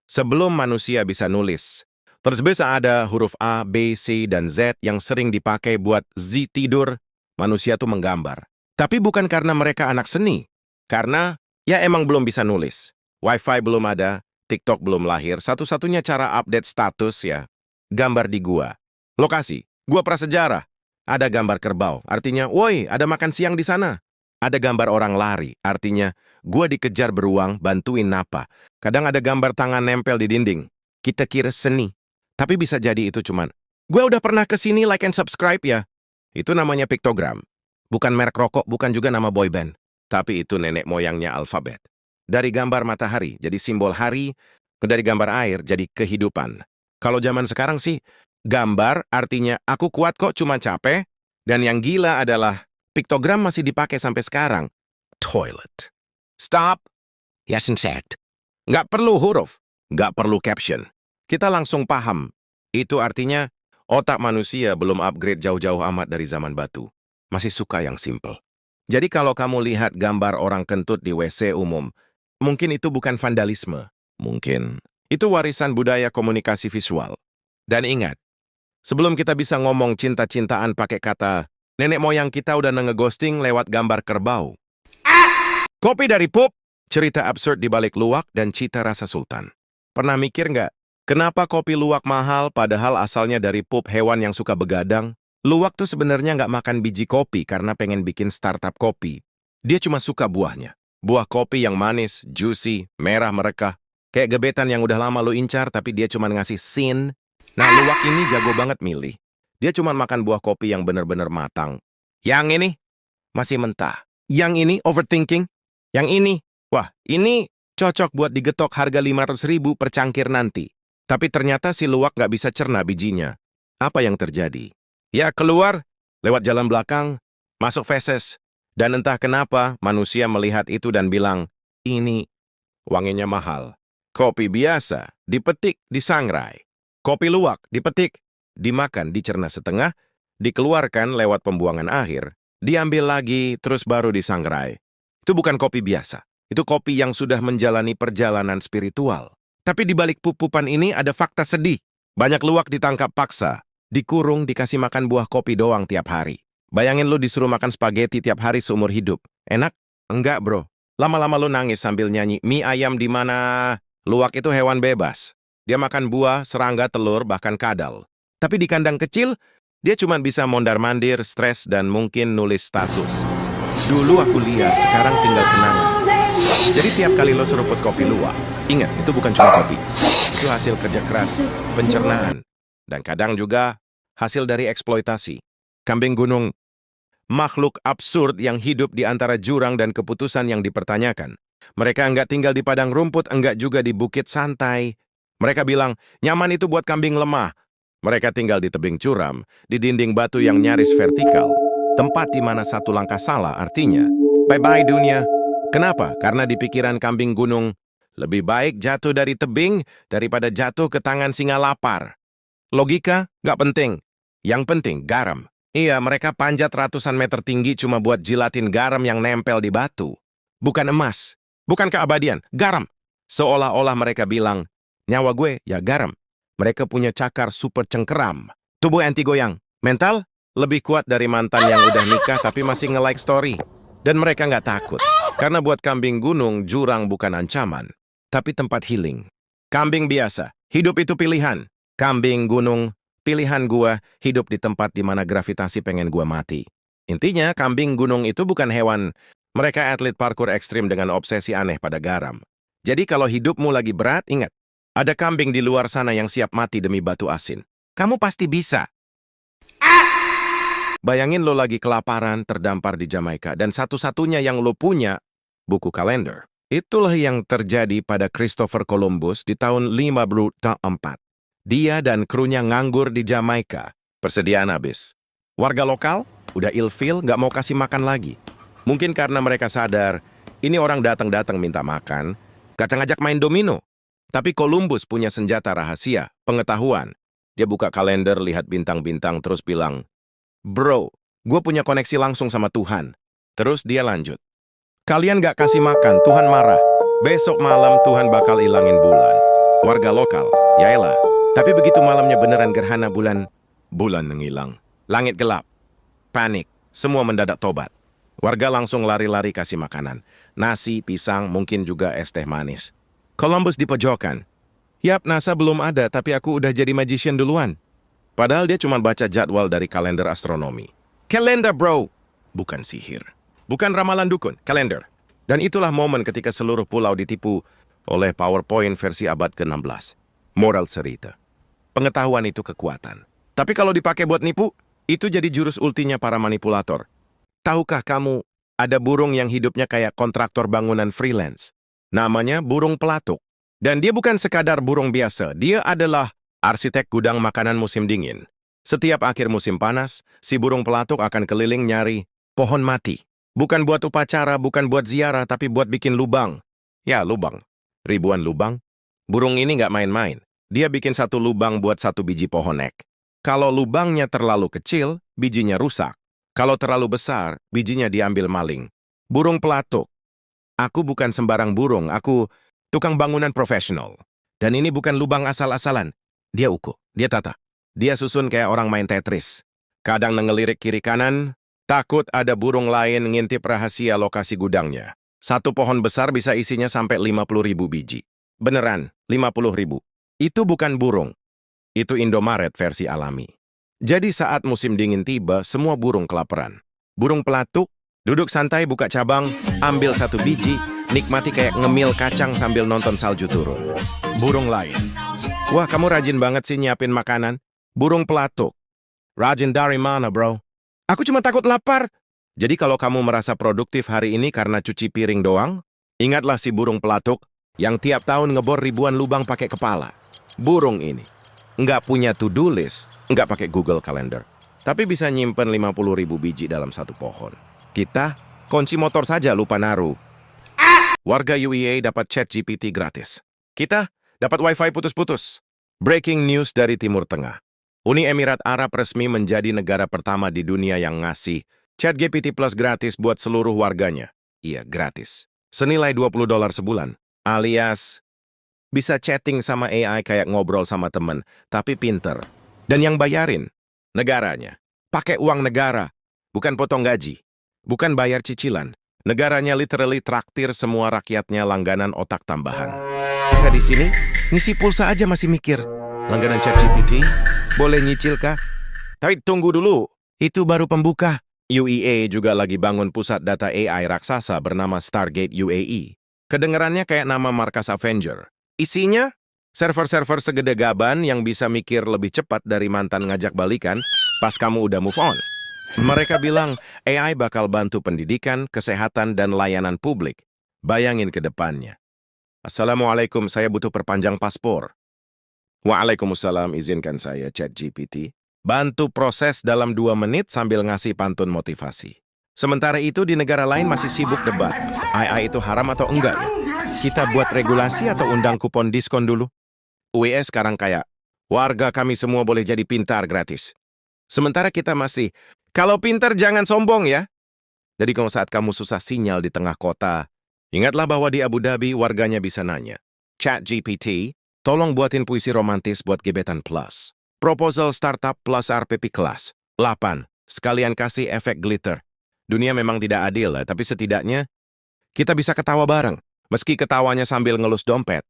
sebelum manusia bisa nulis. Terus bisa ada huruf A, B, C, dan Z yang sering dipakai buat Z tidur, manusia tuh menggambar. Tapi bukan karena mereka anak seni, karena ya emang belum bisa nulis. Wi-Fi belum ada, TikTok belum lahir, satu-satunya cara update status ya, gambar di gua. Lokasi, gua prasejarah. Ada gambar kerbau, artinya, woi, ada makan siang di sana. Ada gambar orang lari, artinya, gua dikejar beruang, bantuin napa. Kadang ada gambar tangan nempel di dinding. Kita kira seni. Tapi bisa jadi itu cuman, gue udah pernah ke sini like and subscribe ya. Itu namanya piktogram. Bukan merek rokok, bukan juga nama boyband. Tapi itu nenek moyangnya alfabet. Dari gambar matahari, jadi simbol hari. Dari gambar air, jadi kehidupan. Kalau zaman sekarang sih, gambar artinya aku kuat kok cuma capek. Dan yang gila adalah, piktogram masih dipakai sampai sekarang. Toilet. Stop. Yes and said. Nggak perlu huruf. Nggak perlu caption. Kita langsung paham. Itu artinya, otak manusia belum upgrade jauh-jauh amat dari zaman batu. Masih suka yang simple. Jadi kalau kamu lihat gambar orang kentut di WC umum, mungkin itu bukan vandalisme. Mungkin. Itu warisan budaya komunikasi visual. Dan ingat, sebelum kita bisa ngomong cinta-cintaan pakai kata, nenek moyang kita udah nge-ghosting lewat gambar kerbau. Kopi dari pup, cerita absurd di balik luwak dan cita rasa sultan. Pernah mikir nggak? Kenapa kopi luwak mahal padahal asalnya dari pup hewan yang suka begadang? Luwak tuh sebenarnya nggak makan biji kopi karena pengen bikin startup kopi. Dia cuma suka buahnya. Buah kopi yang manis, juicy, merah merekah. Kayak gebetan yang udah lama lo incar tapi dia cuma ngasih sin. Nah luwak ini jago banget milih. Dia cuma makan buah kopi yang bener-bener matang. Yang ini masih mentah. Yang ini overthinking. Yang ini, wah ini cocok buat digetok harga 500.000 per cangkir nanti. Tapi ternyata si luwak nggak bisa cerna bijinya. Apa yang terjadi? Ya keluar, lewat jalan belakang, masuk feses. Dan entah kenapa manusia melihat itu dan bilang, ini wanginya mahal. Kopi biasa, dipetik, disangrai. Kopi luwak, dipetik, dimakan, dicerna setengah, dikeluarkan lewat pembuangan akhir, diambil lagi, terus baru disangrai. Itu bukan kopi biasa. Itu kopi yang sudah menjalani perjalanan spiritual. Tapi di balik pupupan ini ada fakta sedih. Banyak luwak ditangkap paksa, dikurung, dikasih makan buah kopi doang tiap hari. Bayangin lu disuruh makan spaghetti tiap hari seumur hidup. Enak? Enggak, bro. Lama-lama lu nangis sambil nyanyi, mie ayam di mana? Luwak itu hewan bebas. Dia makan buah, serangga, telur, bahkan kadal. Tapi di kandang kecil, dia cuma bisa mondar-mandir, stres, dan mungkin nulis status. Dulu aku lihat, sekarang tinggal kenangan. Jadi tiap kali lo seruput kopi luwak, ingat, itu bukan cuma kopi. Itu hasil kerja keras, pencernaan, dan kadang juga hasil dari eksploitasi. Kambing gunung, makhluk absurd yang hidup di antara jurang dan keputusan yang dipertanyakan. Mereka enggak tinggal di padang rumput, enggak juga di bukit santai. Mereka bilang, nyaman itu buat kambing lemah. Mereka tinggal di tebing curam, di dinding batu yang nyaris vertikal. Tempat di mana satu langkah salah artinya, bye-bye dunia. Kenapa? Karena di pikiran kambing gunung, lebih baik jatuh dari tebing daripada jatuh ke tangan singa lapar. Logika? Nggak penting. Yang penting, garam. Iya, mereka panjat ratusan meter tinggi cuma buat jilatin garam yang nempel di batu. Bukan emas. Bukan keabadian. Garam. Seolah-olah mereka bilang, nyawa gue, ya garam. Mereka punya cakar super cengkeram. Tubuh anti goyang. Mental? Lebih kuat dari mantan yang udah nikah tapi masih nge-like story. Dan mereka nggak takut. Karena buat kambing gunung, jurang bukan ancaman, tapi tempat healing. Kambing biasa, hidup itu pilihan. Kambing gunung, pilihan gua, hidup di tempat di mana gravitasi pengen gua mati. Intinya, kambing gunung itu bukan hewan. Mereka atlet parkur ekstrim dengan obsesi aneh pada garam. Jadi kalau hidupmu lagi berat, ingat, ada kambing di luar sana yang siap mati demi batu asin. Kamu pasti bisa. Bayangin lo lagi kelaparan, terdampar di Jamaika, dan satu-satunya yang lo punya, buku kalender. Itulah yang terjadi pada Christopher Columbus di tahun 1504. Dia dan krunya nganggur di Jamaika. Persediaan habis. Warga lokal udah ilfil, nggak mau kasih makan lagi. Mungkin karena mereka sadar, ini orang datang-datang minta makan, gak ngajak main domino. Tapi Columbus punya senjata rahasia, pengetahuan. Dia buka kalender, lihat bintang-bintang, terus bilang, bro, gue punya koneksi langsung sama Tuhan. Terus dia lanjut. Kalian gak kasih makan, Tuhan marah. Besok malam Tuhan bakal ilangin bulan. Warga lokal, yaelah. Tapi begitu malamnya beneran gerhana bulan menghilang. Langit gelap, panik, semua mendadak tobat. Warga langsung lari-lari kasih makanan. Nasi, pisang, mungkin juga es teh manis. Columbus di pojokan. Yap, NASA belum ada, tapi aku udah jadi magician duluan. Padahal dia cuma baca jadwal dari kalender astronomi. Kalender, bro! Bukan sihir. Bukan ramalan dukun, kalender. Dan itulah momen ketika seluruh pulau ditipu oleh PowerPoint versi abad ke-16. Moral cerita. Pengetahuan itu kekuatan. Tapi kalau dipakai buat nipu, itu jadi jurus ultinya para manipulator. Tahukah kamu, ada burung yang hidupnya kayak kontraktor bangunan freelance. Namanya burung pelatuk. Dan dia bukan sekadar burung biasa, dia adalah arsitek gudang makanan musim dingin. Setiap akhir musim panas, si burung pelatuk akan keliling nyari pohon mati. Bukan buat upacara, bukan buat ziarah, tapi buat bikin lubang. Ya, lubang. Ribuan lubang. Burung ini nggak main-main. Dia bikin satu lubang buat satu biji pohon ek. Kalau lubangnya terlalu kecil, bijinya rusak. Kalau terlalu besar, bijinya diambil maling. Burung pelatuk. Aku bukan sembarang burung, aku tukang bangunan profesional. Dan ini bukan lubang asal-asalan. Dia ukur, dia tata. Dia susun kayak orang main Tetris. Kadang ngelirik kiri kanan, takut ada burung lain ngintip rahasia lokasi gudangnya. Satu pohon besar bisa isinya sampai 50.000 biji. Beneran, 50.000. Itu bukan burung. Itu Indomaret versi alami. Jadi saat musim dingin tiba, semua burung kelaparan. Burung pelatuk, duduk santai buka cabang, ambil satu biji, nikmati kayak ngemil kacang sambil nonton salju turun. Burung lain. Wah, kamu rajin banget sih nyiapin makanan. Burung pelatuk. Rajin dari mana, bro? Aku cuma takut lapar. Jadi kalau kamu merasa produktif hari ini karena cuci piring doang, ingatlah si burung pelatuk yang tiap tahun ngebor ribuan lubang pakai kepala. Burung ini nggak punya to-do list, nggak pakai Google Calendar, tapi bisa nyimpen 50.000 biji dalam satu pohon. Kita, kunci motor saja lupa naruh. Warga UEA dapat ChatGPT gratis. Kita dapat Wi-Fi putus-putus. Breaking news dari Timur Tengah. Uni Emirat Arab resmi menjadi negara pertama di dunia yang ngasih ChatGPT Plus gratis buat seluruh warganya. Iya, gratis. Senilai $20 sebulan. Alias bisa chatting sama AI kayak ngobrol sama temen, tapi pinter. Dan yang bayarin, negaranya. Pakai uang negara, bukan potong gaji. Bukan bayar cicilan. Negaranya literally traktir semua rakyatnya langganan otak tambahan. Kita di sini, ngisi pulsa aja masih mikir. Langganan ChatGPT, boleh nyicil kah? Tapi tunggu dulu, itu baru pembuka. UEA juga lagi bangun pusat data AI raksasa bernama Stargate UAE. Kedengarannya kayak nama markas Avenger. Isinya, server-server segede gaban yang bisa mikir lebih cepat dari mantan ngajak balikan pas kamu udah move on. Mereka bilang AI bakal bantu pendidikan, kesehatan, dan layanan publik. Bayangin ke depannya. Assalamualaikum, saya butuh perpanjang paspor. Waalaikumsalam, izinkan saya ChatGPT. Bantu proses dalam 2 menit sambil ngasih pantun motivasi. Sementara itu di negara lain masih sibuk debat. AI itu haram atau enggak ya? Kita buat regulasi atau undang kupon diskon dulu? UE sekarang kayak, warga kami semua boleh jadi pintar gratis. Sementara kita masih, kalau pintar jangan sombong ya. Jadi kalau saat kamu susah sinyal di tengah kota, ingatlah bahwa di Abu Dhabi warganya bisa nanya. ChatGPT, tolong buatin puisi romantis buat gebetan plus. Proposal startup plus RPP kelas. 8. Sekalian kasih efek glitter. Dunia memang tidak adil, tapi setidaknya kita bisa ketawa bareng. Meski ketawanya sambil ngelus dompet.